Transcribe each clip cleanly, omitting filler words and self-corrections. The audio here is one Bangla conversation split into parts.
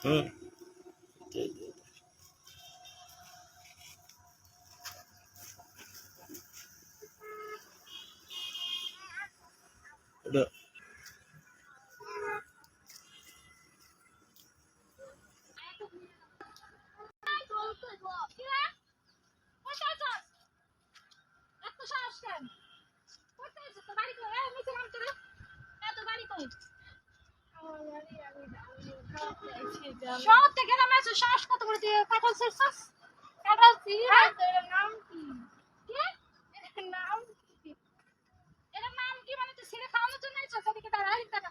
হুম এটা সব থেকে নামে আছে শ্বাস কত করে দিয়ে কাটাল ছিড়ছস কাটাল ছিড়া এর নাম কি এর নাম কি এর নাম কি মানে তুই ছিড়ে খাওয়ানোর জন্য আইছস এদিকে দাঁড়া এই দাঁড়া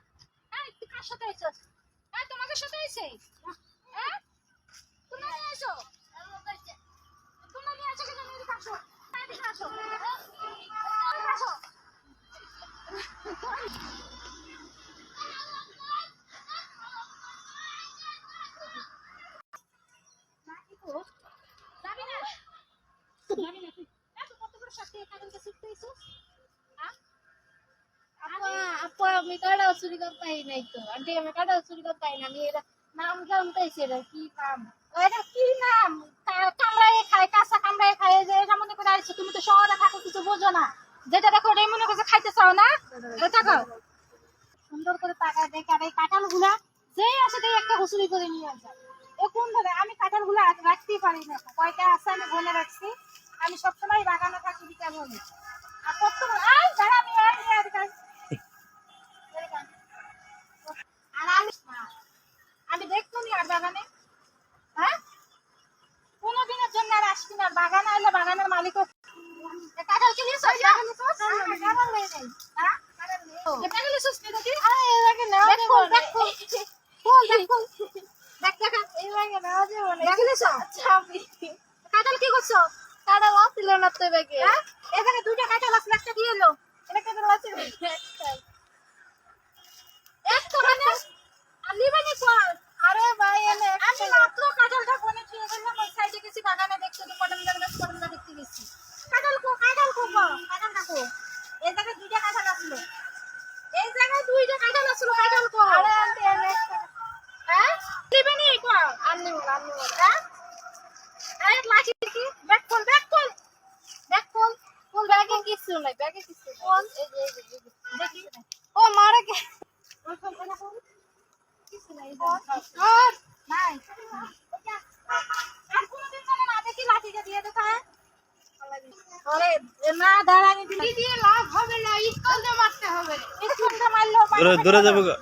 এই তুই কার সাথে আইছস এই তোমাদের সাথে আইছে হ্যাঁ তোমরা নিয়ে আইছো তোমরা নিয়ে আইছো কেন এদিকে আসো এদিকে আসো এদিকে আসো যাবি না যাবি না তুই এত কত করে সাথে কাটালকে ছিড়তে আইছস আপা আমি কাটা চুরি করতে পাই নাই তো আন্টি আমি কাটা চুরি করতে পাই না আমি এর নাম জানতেছি এটা কি নাম এটা কি নাম কামড়ায় খায় কাঁচা কামড়ায় খায় যে এটা মনে করে আইছো তুমি তো শহরে থাকো কিছু বোঝো না যেটা দেখো ওটাই মনে করছে খাইতে চাও না এটা খাও সুন্দর করে তাকায় দেখে আর এই কাঁঠাল গুলা যেই আসে তাই একটা হুসুরি করে নিয়ে যায় এ কোন ধরে আমি কাঁঠাল গুলা রাখতেই পারি না কয়টা আছে আমি বলে রাখছি আমি সবসময় বাগানে থাকি বিকাল হলে আর কত আই যারা আমি আর আমি দেখবো নি আর বাগানে হ্যাঁ কোনদিনের জন্য আর আসবি না বাগানে আইলে বাগানের মালিক কাঁঠাল কি নিস কাঁঠাল নেই হ্যাঁ কাঁঠাল নিস দেখি এলাকে নাও দেখ দেবো দেখ দেখ দেখ এলাকে নাও দেবো না দেখিলিস চাবি কাঁঠাল কি করছো কাটা লাছিল না তো ব্যাগে হ্যাঁ এখানে দুইটা কাঁঠাল আছে একটা দিয়ে এলো এটা কাটা লাছিল একটা মানে আর লিবানি কর আরে ভাই এনে আমি মাত্র কাঁঠালটা কোনে ছুঁয়ে গেলাম ওই সাইডে গেছি বাগানে দেখছি তো পটলটা দেখতে গেছি কাঁঠাল কো কাঁঠালটা কো এই জায়গায় দুইটা কাঁঠাল আসলো এই জায়গায় দুইটা কাঁঠাল আসলো কাঁঠাল কো আরে আন্টি এনে হ্যাঁ লিবানি কো আন্নি হ্যাঁ এই লাঠি কি ব্যাক কল ফুল ব্যাগে কিছু নাই ব্যাগে কিছু কোন? এই যে দেখি ও মারে কে ওই কোন কোন কোন কিছু নাই আর নাই আর কোনদিন যেন না দেখি লাঠিটা দিয়ে দেখায় আরে না দাঁড়ানি দিয়ে লাভ হবে না স্কুল দিয়ে মারতে হবে স্কুলটা মারলেও দূরে দূরে যাবো গা।